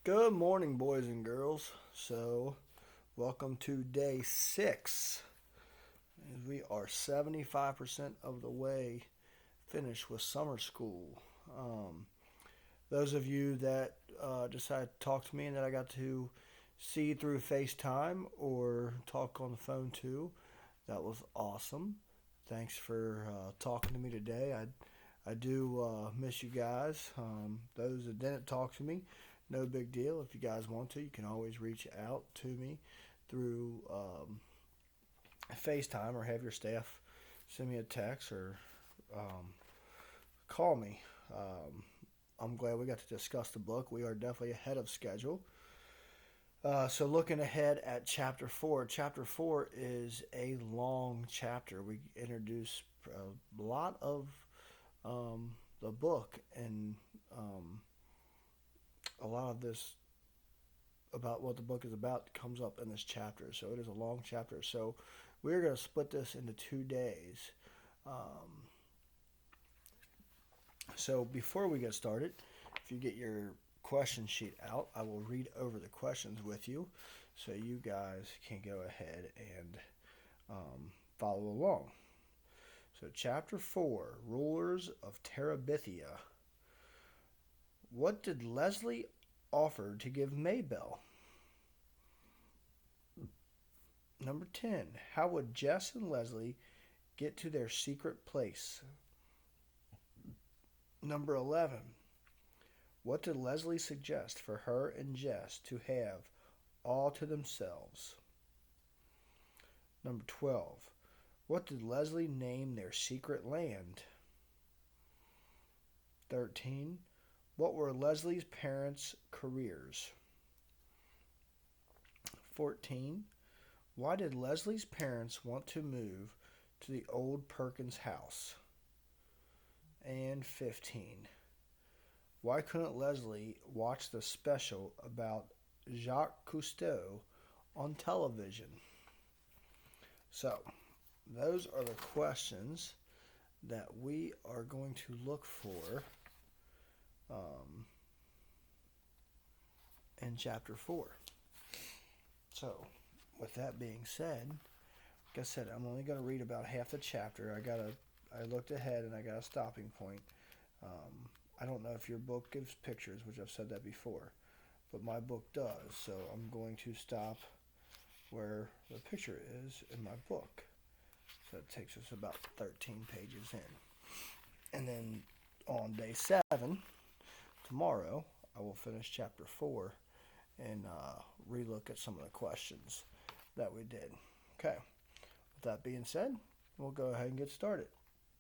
Good morning, boys and girls. Welcome to day 6. We are 75% of the way finished with summer school. Um, those of you that decided to talk to me and that I got to see through FaceTime or talk on the phone too, that was awesome. Thanks for talking to me today. I do miss you guys. Those that didn't talk to me, no big deal. If you guys want to, you can always reach out to me through FaceTime or have your staff send me a text or um, call me. I'm glad we got to discuss the book. We are definitely ahead of schedule. So looking ahead at chapter 4. Chapter 4 is a long chapter. We introduce a lot of the book and a lot of this about what the book is about comes up in this chapter. So it is a long chapter. So we're going to split this into 2 days. Um, so before we get started, if you get your question sheet out, I will read over the questions with you so you guys can go ahead and follow along. So chapter 4, Rulers of Terabithia. What did Leslie offer to give Maybelle? Number 10. How would Jess and Leslie get to their secret place? Number 11. What did Leslie suggest for her and Jess to have all to themselves? Number 12. What did Leslie name their secret land? 13. What were Leslie's parents' careers? 14. Why did Leslie's parents want to move to the old Perkins house? And 15. Why couldn't Leslie watch the special about Jacques Cousteau on television? So, those are the questions that we are going to look for in chapter 4. So, with that being said, like I said, I'm only going to read about half the chapter. I looked ahead and I got a stopping point. I don't know if your book gives pictures, which I've said that before, but my book does. So I'm going to stop where the picture is in my book. So it takes us about 13 pages in. And then on day 7, tomorrow, I will finish chapter 4 and relook at some of the questions that we did. Okay, with that being said, we'll go ahead and get started.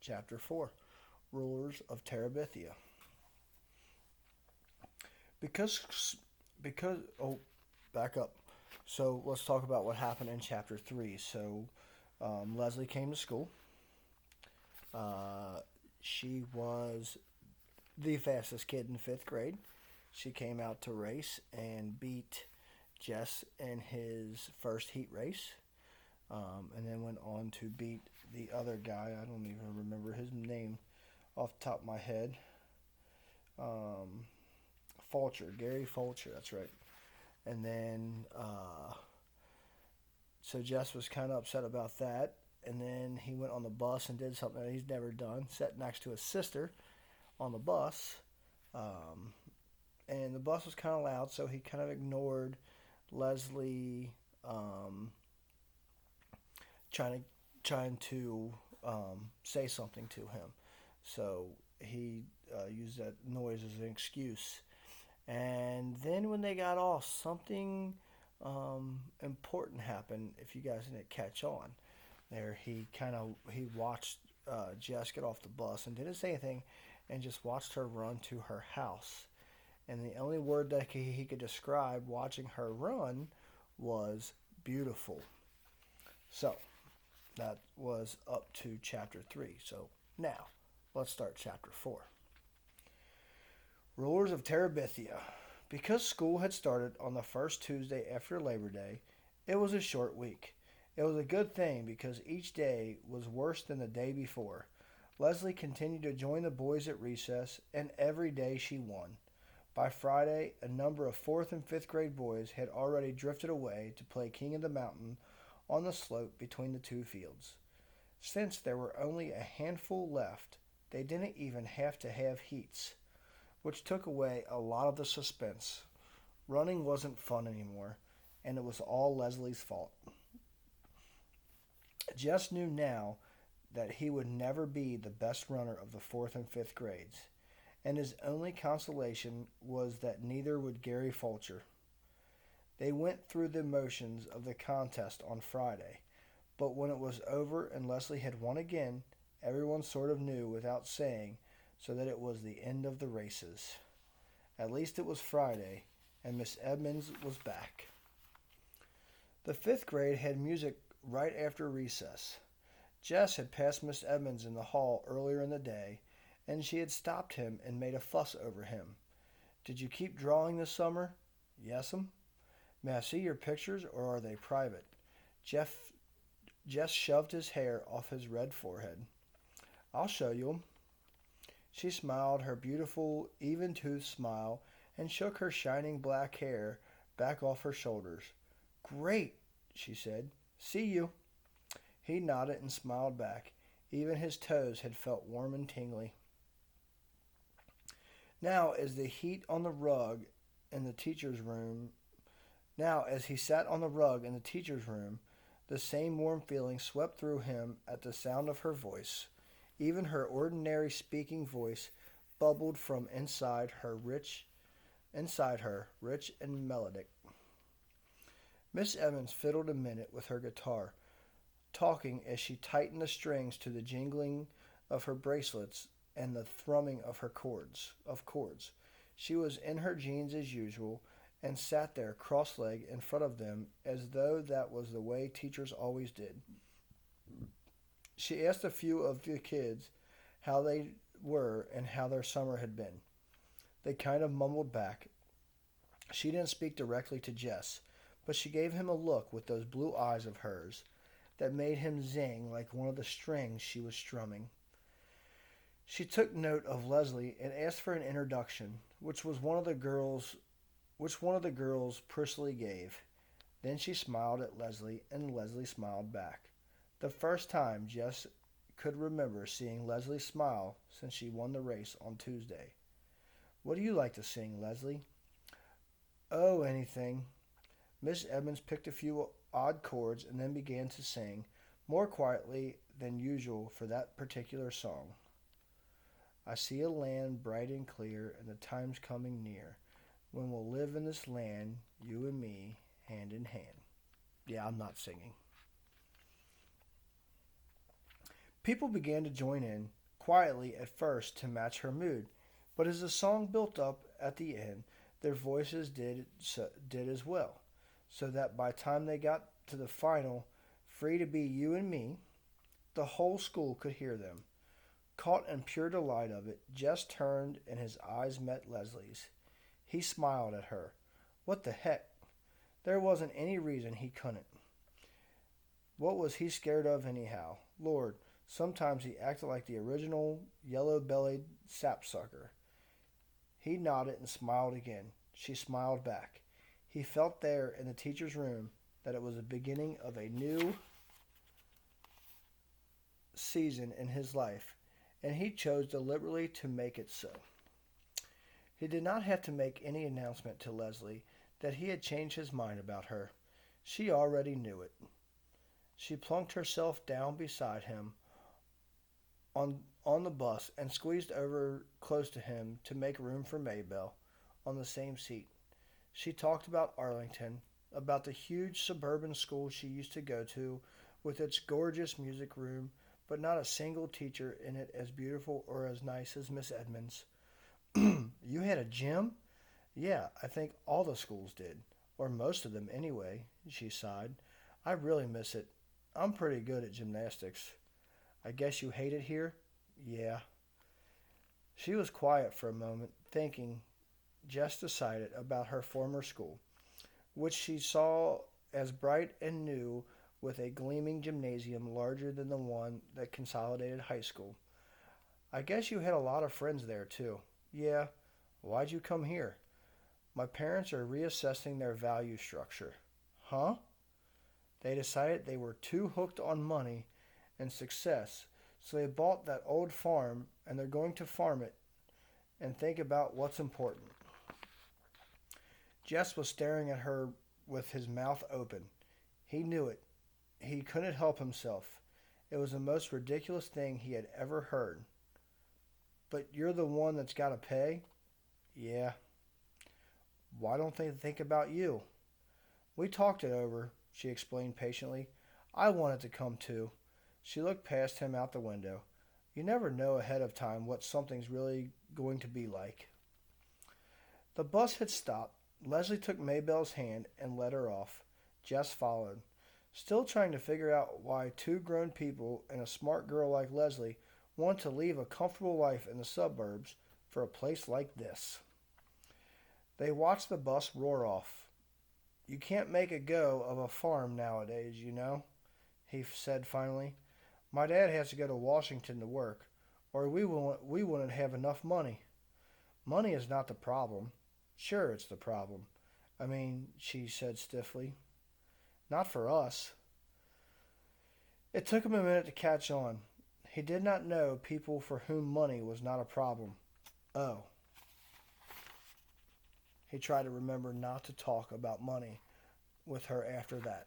Chapter 4, Rulers of Terabithia. Back up. So let's talk about what happened in chapter 3. So Leslie came to school. She was the fastest kid in 5th grade. She came out to race and beat Jess in his first heat race. And then went on to beat the other guy. I don't even remember his name off the top of my head. Fulcher, Gary Fulcher, that's right. And then, so Jess was kind of upset about that. And then he went on the bus and did something that he's never done, sat next to his sister on the bus. And the bus was kind of loud, so he kind of ignored Leslie trying to say something to him. So he used that noise as an excuse. And then when they got off, something important happened. If you guys didn't catch on, there he watched Jess get off the bus and didn't say anything, and just watched her run to her house. And the only word that he could describe watching her run was beautiful. So that was up to chapter 3. So now let's start chapter 4. Rulers of Terabithia. Because school had started on the first Tuesday after Labor Day, it was a short week. It was a good thing because each day was worse than the day before. Leslie continued to join the boys at recess, and every day she won. By Friday, a number of 4th and 5th grade boys had already drifted away to play King of the Mountain on the slope between the two fields. Since there were only a handful left, they didn't even have to have heats, which took away a lot of the suspense. Running wasn't fun anymore, and it was all Leslie's fault. Jess knew now that he would never be the best runner of the 4th and 5th grades, and his only consolation was that neither would Gary Fulcher. They went through the motions of the contest on Friday, but when it was over and Leslie had won again, everyone sort of knew without saying, so that it was the end of the races. At least it was Friday, and Miss Edmonds was back. The 5th grade had music right after recess. Jess had passed Miss Edmonds in the hall earlier in the day, and she had stopped him and made a fuss over him. "Did you keep drawing this summer?" "Yes'm." "May I see your pictures, or are they private?" Jess shoved his hair off his red forehead. "I'll show you 'em." She smiled her beautiful, even-toothed smile and shook her shining black hair back off her shoulders. "Great," she said. "See you." He nodded and smiled back. Even his toes had felt warm and tingly. Now, as the heat on the rug in the teacher's room, Now, as he sat on the rug in the teacher's room, the same warm feeling swept through him at the sound of her voice. Even her ordinary speaking voice bubbled from rich and melodic. Miss Evans fiddled a minute with her guitar, talking as she tightened the strings to the jingling of her bracelets and the thrumming of her chords. She was in her jeans as usual, and sat there cross-legged in front of them as though that was the way teachers always did. She asked a few of the kids how they were and how their summer had been. They kind of mumbled back. She didn't speak directly to Jess, but she gave him a look with those blue eyes of hers that made him zing like one of the strings she was strumming. She took note of Leslie and asked for an introduction, which one of the girls prettily gave. Then she smiled at Leslie, and Leslie smiled back. The first time Jess could remember seeing Leslie smile since she won the race on Tuesday. "What do you like to sing, Leslie?" "Oh, anything." Miss Edmonds picked a few odd chords and then began to sing, more quietly than usual for that particular song. "I see a land bright and clear, and the time's coming near, when we'll live in this land, you and me, hand in hand." Yeah, I'm not singing. People began to join in, quietly at first to match her mood, but as the song built up at the end, their voices did as well, so that by the time they got to the final, "Free to be you and me," the whole school could hear them. Caught in pure delight of it, Jess turned and his eyes met Leslie's. He smiled at her. What the heck? There wasn't any reason he couldn't. What was he scared of anyhow? Lord, sometimes he acted like the original yellow-bellied sapsucker. He nodded and smiled again. She smiled back. He felt there in the teacher's room that it was the beginning of a new season in his life, and he chose deliberately to make it so. He did not have to make any announcement to Leslie that he had changed his mind about her. She already knew it. She plunked herself down beside him on the bus and squeezed over close to him to make room for Maybelle on the same seat. She talked about Arlington, about the huge suburban school she used to go to with its gorgeous music room, but not a single teacher in it as beautiful or as nice as Miss Edmonds. "You had a gym?" "Yeah, I think all the schools did, or most of them anyway," she sighed. "I really miss it. I'm pretty good at gymnastics." "I guess you hate it here?" "Yeah." She was quiet for a moment, thinking, Jess decided, about her former school, which she saw as bright and new with a gleaming gymnasium larger than the one that Consolidated High School. "I guess you had a lot of friends there, too." "Yeah." "Why'd you come here?" My parents are reassessing their value structure. Huh? They decided they were too hooked on money and success, so they bought that old farm and they're going to farm it and think about what's important. Jess was staring at her with his mouth open. He knew it. He couldn't help himself. It was the most ridiculous thing he had ever heard. But you're the one that's got to pay? Yeah. Why don't they think about you? We talked it over, she explained patiently. I wanted to come too. She looked past him out the window. You never know ahead of time what something's really going to be like. The bus had stopped. Leslie took Maybelle's hand and led her off. Jess followed, still trying to figure out why two grown people and a smart girl like Leslie want to leave a comfortable life in the suburbs for a place like this. They watched the bus roar off. You can't make a go of a farm nowadays, you know, he said finally. My dad has to go to Washington to work, or we wouldn't have enough money. Money is not the problem. Sure, it's the problem. I mean, she said stiffly. Not for us. It took him a minute to catch on. He did not know people for whom money was not a problem. Oh. He tried to remember not to talk about money with her after that.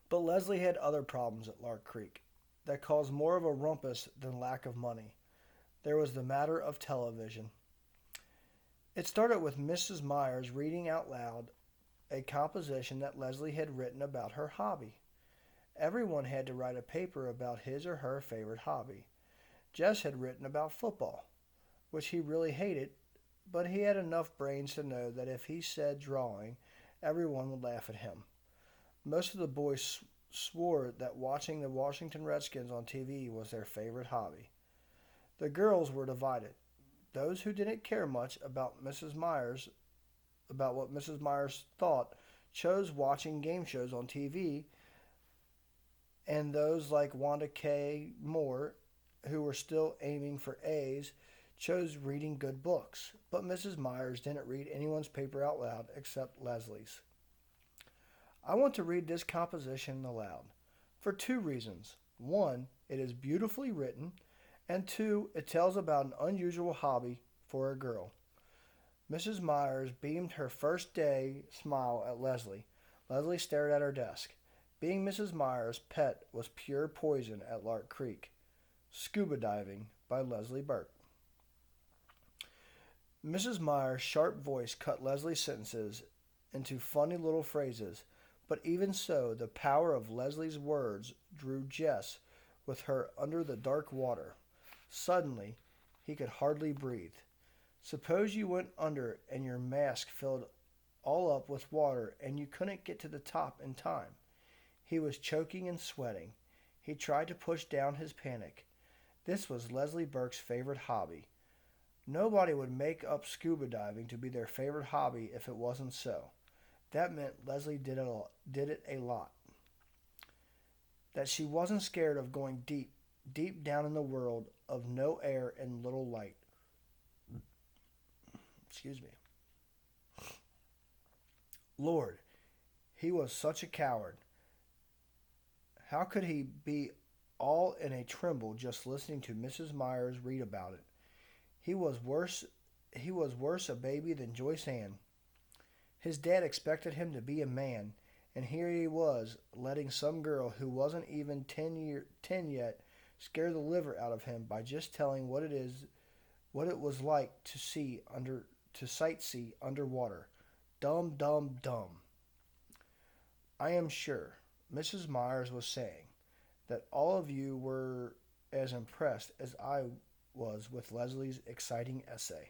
But Leslie had other problems at Lark Creek that caused more of a rumpus than lack of money. There was the matter of television. It started with Mrs. Myers reading out loud a composition that Leslie had written about her hobby. Everyone had to write a paper about his or her favorite hobby. Jess had written about football, which he really hated, but he had enough brains to know that if he said drawing, everyone would laugh at him. Most of the boys swore that watching the Washington Redskins on TV was their favorite hobby. The girls were divided. Those who didn't care much about what Mrs. Myers thought, chose watching game shows on TV, and those like Wanda K. Moore, who were still aiming for A's, chose reading good books. But Mrs. Myers didn't read anyone's paper out loud except Leslie's. I want to read this composition aloud for two reasons. One, it is beautifully written, and two, it tells about an unusual hobby for a girl. Mrs. Myers beamed her first day smile at Leslie. Leslie stared at her desk. Being Mrs. Myers' pet was pure poison at Lark Creek. Scuba Diving by Leslie Burke. Mrs. Myers' sharp voice cut Leslie's sentences into funny little phrases, but even so, the power of Leslie's words drew Jess with her under the dark water. Suddenly, he could hardly breathe. Suppose you went under and your mask filled all up with water and you couldn't get to the top in time. He was choking and sweating. He tried to push down his panic. This was Leslie Burke's favorite hobby. Nobody would make up scuba diving to be their favorite hobby if it wasn't so. That meant Leslie did it a lot. That she wasn't scared of going deep down in the world of no air and little light. Excuse me. Lord, he was such a coward. How could he be all in a tremble just listening to Mrs. Myers read about it? He was worse a baby than Joyce Ann. His dad expected him to be a man, and here he was letting some girl who wasn't even 10 yet scare the liver out of him by just telling what it was like to sightsee underwater. Dumb, dumb, dumb. I am sure, Mrs. Myers was saying, that all of you were as impressed as I was with Leslie's exciting essay.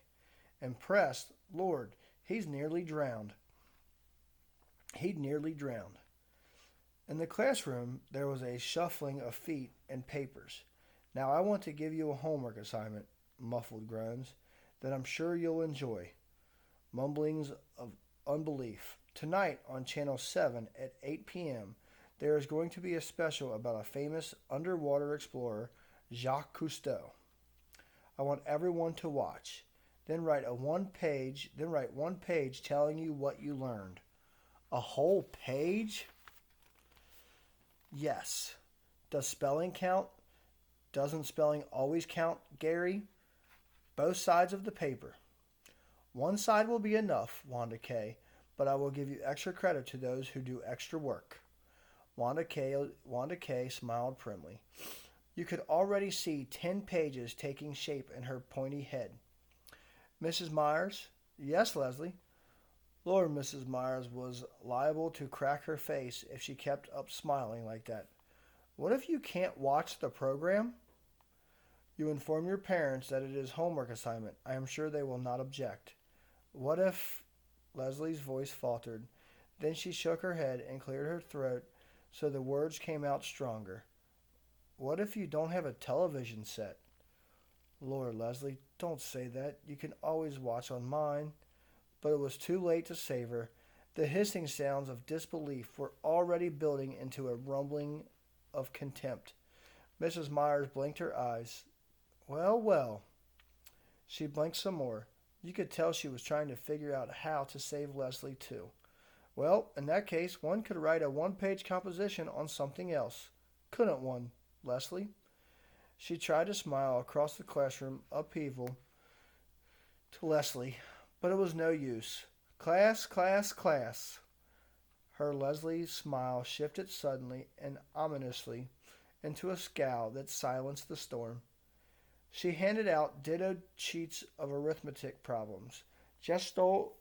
Impressed? Lord, he'd nearly drowned. In the classroom, there was a shuffling of feet and papers. Now I want to give you a homework assignment, muffled groans, that I'm sure you'll enjoy. Mumblings of unbelief. Tonight on Channel 7 at 8 p.m., there is going to be a special about a famous underwater explorer, Jacques Cousteau. I want everyone to watch. Then write one page telling you what you learned. A whole page? Yes. Does spelling count? Doesn't spelling always count, Gary? Both sides of the paper. One side will be enough, Wanda K., but I will give you extra credit to those who do extra work. Wanda K. smiled primly. You could already see 10 pages taking shape in her pointy head. Mrs. Myers? Yes, Leslie. Lord, Mrs. Myers was liable to crack her face if she kept up smiling like that. What if you can't watch the program? You inform your parents that it is homework assignment. I am sure they will not object. What if... Leslie's voice faltered. Then she shook her head and cleared her throat so the words came out stronger. What if you don't have a television set? Lord, Leslie, don't say that. You can always watch on mine. But it was too late to save her. The hissing sounds of disbelief were already building into a rumbling of contempt. Mrs. Myers blinked her eyes. Well, well. She blinked some more. You could tell she was trying to figure out how to save Leslie, too. Well, in that case, one could write a one-page composition on something else. Couldn't one, Leslie? She tried to smile across the classroom upheaval to Leslie, but it was no use. Class, class, class. Her Leslie's smile shifted suddenly and ominously into a scowl that silenced the storm. She handed out ditto sheets of arithmetic problems. Just stole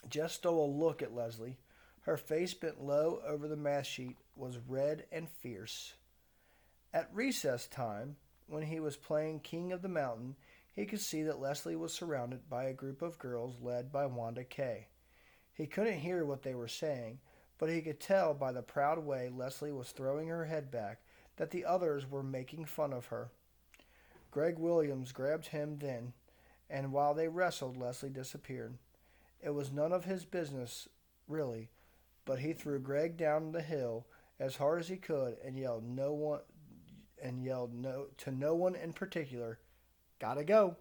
a look at Leslie. Her face bent low over the math sheet was red and fierce. At recess time, when he was playing King of the Mountain, he could see that Leslie was surrounded by a group of girls led by Wanda K. He couldn't hear what they were saying, but he could tell by the proud way Leslie was throwing her head back that the others were making fun of her. Greg Williams grabbed him then, and while they wrestled, Leslie disappeared. It was none of his business, really, but he threw Greg down the hill as hard as he could and yelled to no one in particular, "Gotta go."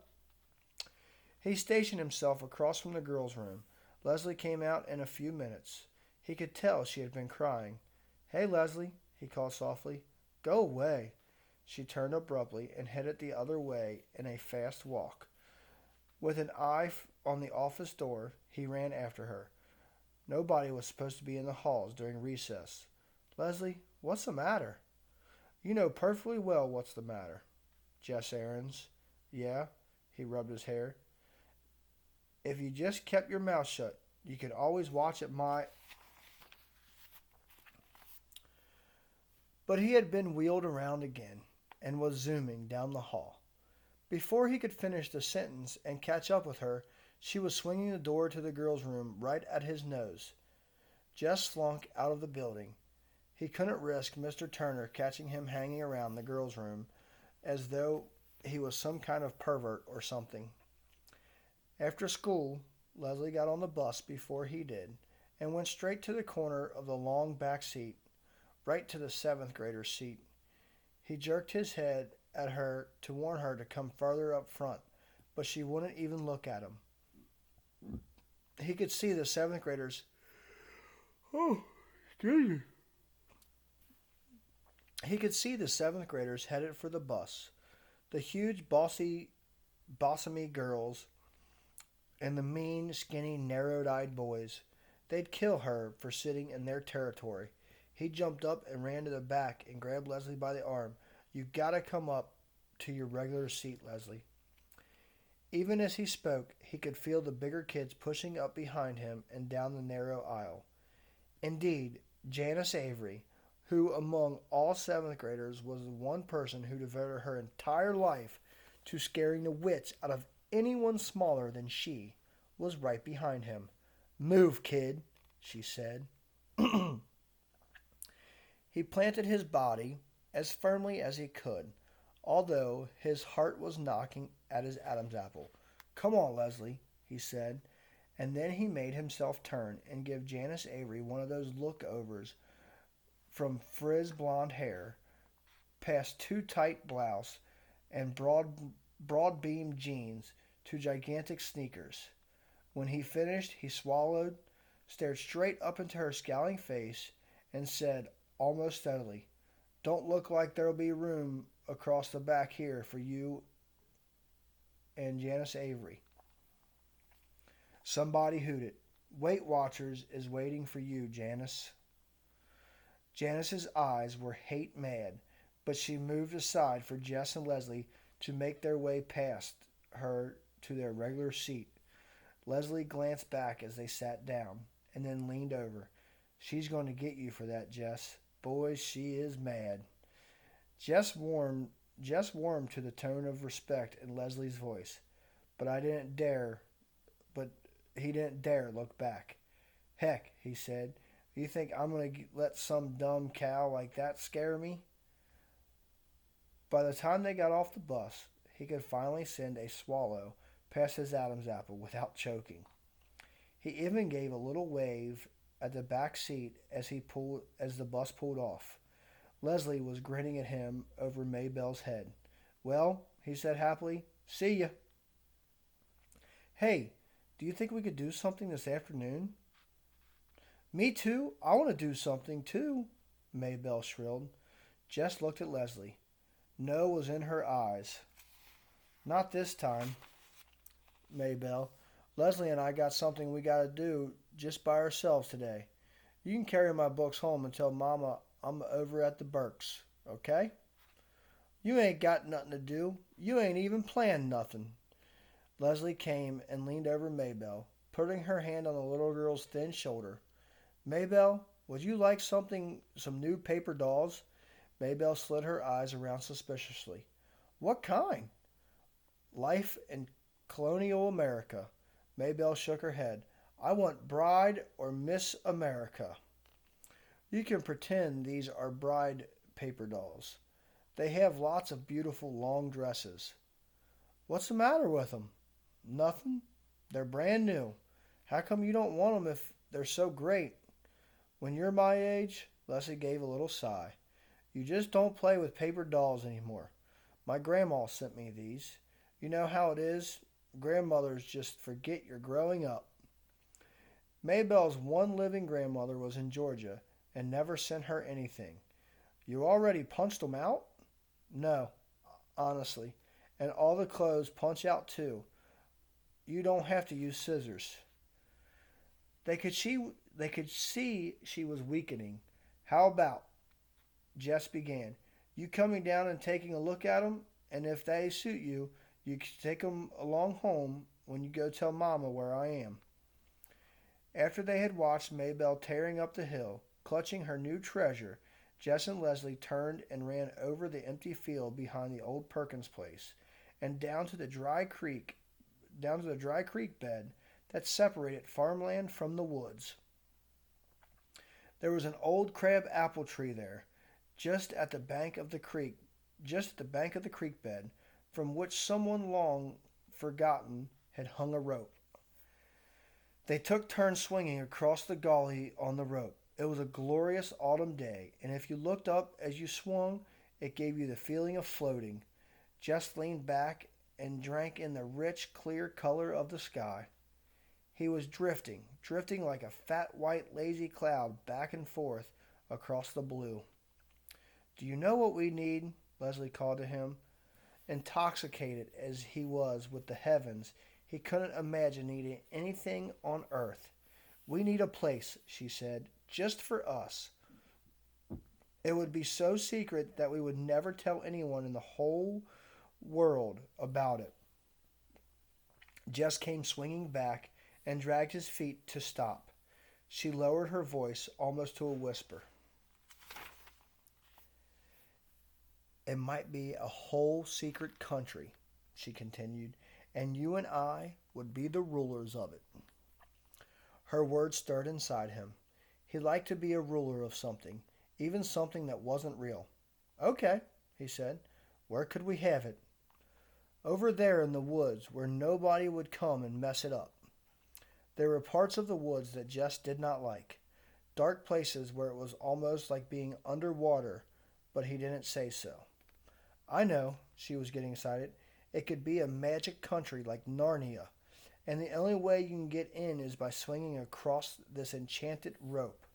He stationed himself across from the girls' room. Leslie came out in a few minutes. He could tell she had been crying. "Hey, Leslie," he called softly. "Go away." She turned abruptly and headed the other way in a fast walk. With an eye on the office door, he ran after her. Nobody was supposed to be in the halls during recess. "Leslie, what's the matter?" "You know perfectly well what's the matter." "Jess Aarons." "Yeah?" He rubbed his hair. "If you just kept your mouth shut, you could always watch at my..." But he had been wheeled around again and was zooming down the hall. Before he could finish the sentence and catch up with her, she was swinging the door to the girls' room right at his nose. Jess slunk out of the building. He couldn't risk Mr. Turner catching him hanging around the girls' room as though he was some kind of pervert or something. After school, Leslie got on the bus before he did and went straight to the corner of the long back seat, right to the seventh grader's seat. He jerked his head at her to warn her to come farther up front, but she wouldn't even look at him. He could see the seventh graders. Oh, excuse me. He could see the seventh graders headed for the bus. The huge, bossomy girls and the mean, skinny, narrow-eyed boys. They'd kill her for sitting in their territory. He jumped up and ran to the back and grabbed Leslie by the arm. "You gotta come up to your regular seat, Leslie." Even as he spoke, he could feel the bigger kids pushing up behind him and down the narrow aisle. Indeed, Janice Avery, who among all seventh graders was the one person who devoted her entire life to scaring the wits out of anyone smaller than she, was right behind him. "Move, kid," she said. He planted his body as firmly as he could, although his heart was knocking at his Adam's apple. "Come on, Leslie," he said, and then he made himself turn and give Janice Avery one of those look-overs from frizz blonde hair, past too tight blouse and broad-beamed jeans, two gigantic sneakers. When he finished, he swallowed, stared straight up into her scowling face, and said, almost steadily, "Don't look like there'll be room across the back here for you and Janice Avery." Somebody hooted, "Weight Watchers is waiting for you, Janice." Janice's eyes were hate mad, but she moved aside for Jess and Leslie to make their way past her to their regular seat. Leslie glanced back as they sat down, and then leaned over. "She's going to get you for that, Jess. Boys, she is mad." Jess warmed to the tone of respect in Leslie's voice, but but he didn't dare look back. "Heck," he said, "you think I'm going to let some dumb cow like that scare me?" By the time they got off the bus, he could finally send a swallow past his Adam's apple without choking. He even gave a little wave at the back seat as the bus pulled off. Leslie was grinning at him over Maybelle's head. "Well," he said happily, "see ya." "Hey, do you think we could do something this afternoon?" "Me too. I want to do something too," Maybelle shrilled. Jess looked at Leslie. No was in her eyes. "Not this time, Maybelle. Leslie and I got something we got to do just by ourselves today. You can carry my books home and tell Mama I'm over at the Burks, okay? You ain't got nothing to do. You ain't even planned nothing." Leslie came and leaned over Maybelle, putting her hand on the little girl's thin shoulder. "Maybelle, would you like some new paper dolls?" Maybelle slid her eyes around suspiciously. "What kind?" "Life in Colonial America." Maybelle shook her head. "I want Bride or Miss America." "You can pretend these are bride paper dolls. They have lots of beautiful long dresses." "What's the matter with them?" "Nothing. They're brand new. How come you don't want them if they're so great?" "When you're my age," Leslie gave a little sigh, "you just don't play with paper dolls anymore. My grandma sent me these. You know how it is. Grandmothers just forget you're growing up." Maybelle's one living grandmother was in Georgia and never sent her anything. "You already punched them out?" "No, honestly. And all the clothes punch out too. You don't have to use scissors." They could see she was weakening. "How about," Jess began, "you coming down and taking a look at 'em, and if they suit you, you can take 'em along home when you go tell Mama where I am." After they had watched Maybelle tearing up the hill, clutching her new treasure, Jess and Leslie turned and ran over the empty field behind the old Perkins place, and down to the dry creek bed that separated farmland from the woods. There was an old crab apple tree there, just at the bank of the creek bed, from which someone long forgotten had hung a rope. They took turns swinging across the gully on the rope. It was a glorious autumn day, and if you looked up as you swung, it gave you the feeling of floating. Jess leaned back and drank in the rich, clear color of the sky. He was drifting like a fat, white, lazy cloud back and forth across the blue. "Do you know what we need?" Leslie called to him. Intoxicated as he was with the heavens, he couldn't imagine needing anything on earth. "We need a place," she said, "just for us. It would be so secret that we would never tell anyone in the whole world about it." Jess came swinging back and dragged his feet to stop. She lowered her voice almost to a whisper. "It might be a whole secret country," she continued, "and you and I would be the rulers of it." Her words stirred inside him. He liked to be a ruler of something, even something that wasn't real. "Okay," he said. "Where could we have it?" "Over there in the woods where nobody would come and mess it up." There were parts of the woods that Jess did not like. Dark places where it was almost like being underwater, but he didn't say so. "I know," she was getting excited. It could be a magic country like Narnia, and the only way you can get in is by swinging across this enchanted rope.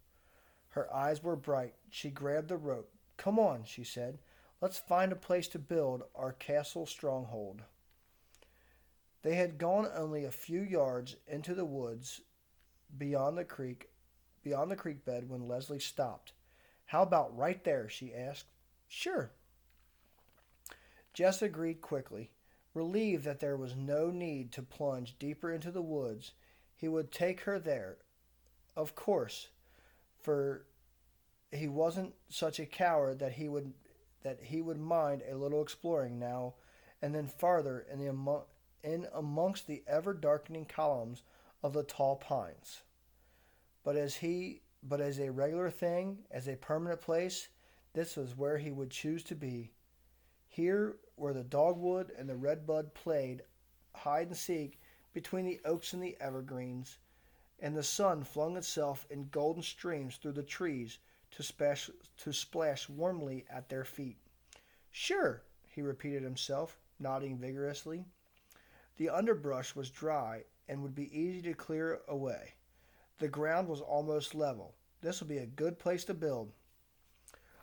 Her eyes were bright. She grabbed the rope. Come on, she said. Let's find a place to build our castle stronghold. They had gone only a few yards into the woods beyond the creek, beyond the creek bed when Leslie stopped. How about right there? She asked. Sure. Jess agreed quickly. Relieved that there was no need to plunge deeper into the woods, he would take her there, of course, for he wasn't such a coward that he would mind a little exploring now and then farther in amongst the ever darkening columns of the tall pines. But as a regular thing, as a permanent place, this was where he would choose to be. Here, where the dogwood and the redbud played hide and seek between the oaks and the evergreens, and the sun flung itself in golden streams through the trees to splash warmly at their feet. Sure, he repeated himself, nodding vigorously. The underbrush was dry and would be easy to clear away. The ground was almost level. This would be a good place to build.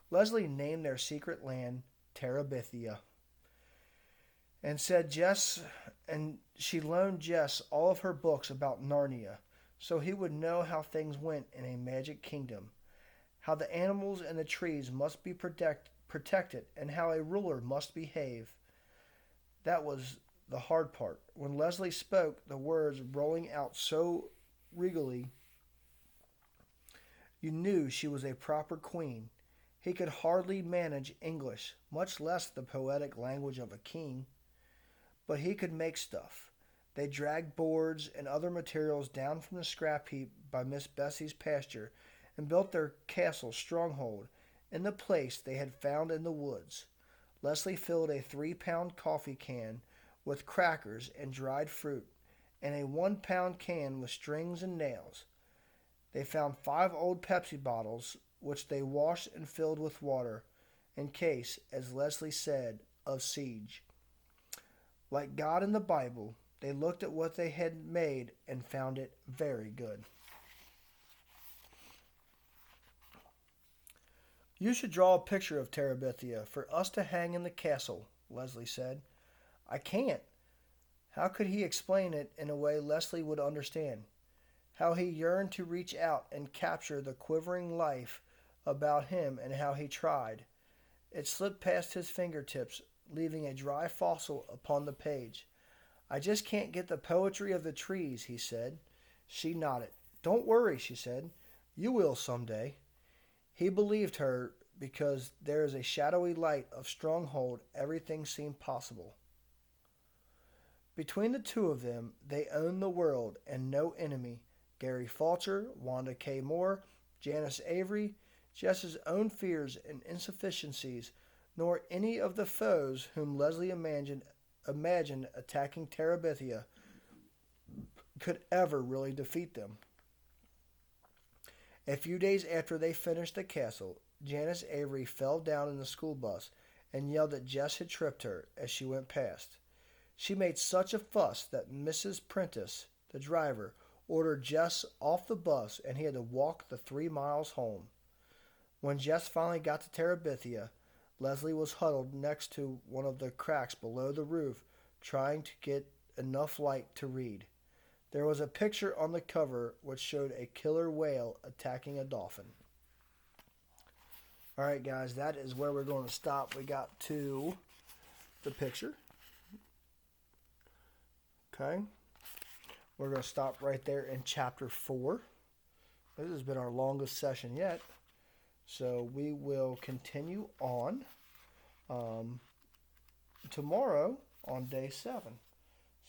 Leslie named their secret land Terabithia, and she loaned Jess all of her books about Narnia, so he would know how things went in a magic kingdom, how the animals and the trees must be protected, and how a ruler must behave. That was the hard part. When Leslie spoke, the words rolling out so regally, you knew she was a proper queen. He could hardly manage English, much less the poetic language of a king. But he could make stuff. They dragged boards and other materials down from the scrap heap by Miss Bessie's pasture and built their castle stronghold in the place they had found in the woods. Leslie filled a 3-pound coffee can with crackers and dried fruit, and a 1-pound can with strings and nails. They found 5 old Pepsi bottles, which they washed and filled with water, in case, as Leslie said, of siege. Like God in the Bible, they looked at what they had made and found it very good. You should draw a picture of Terabithia for us to hang in the castle, Leslie said. I can't. How could he explain it in a way Leslie would understand? How he yearned to reach out and capture the quivering life about him, and how he tried. It slipped past his fingertips, leaving a dry fossil upon the page. I just can't get the poetry of the trees, he said. She nodded. Don't worry, she said. You will someday. He believed her because there is a shadowy light of stronghold everything seemed possible. Between the two of them, they owned the world and no enemy. Gary Falcher, Wanda K. Moore, Janice Avery, Jess's own fears and insufficiencies, nor any of the foes whom Leslie imagined attacking Terabithia could ever really defeat them. A few days after they finished the castle, Janice Avery fell down in the school bus and yelled that Jess had tripped her as she went past. She made such a fuss that Mrs. Prentice, the driver, ordered Jess off the bus and he had to walk the 3 miles home. When Jess finally got to Terabithia, Leslie was huddled next to one of the cracks below the roof, trying to get enough light to read. There was a picture on the cover which showed a killer whale attacking a dolphin. All right, guys, that is where we're going to stop. We got to the picture. Okay. We're going to stop right there in chapter 4. This has been our longest session yet. So we will continue on tomorrow on day 7.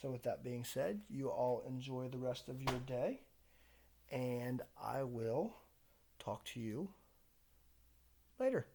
So with that being said, you all enjoy the rest of your day. And I will talk to you later.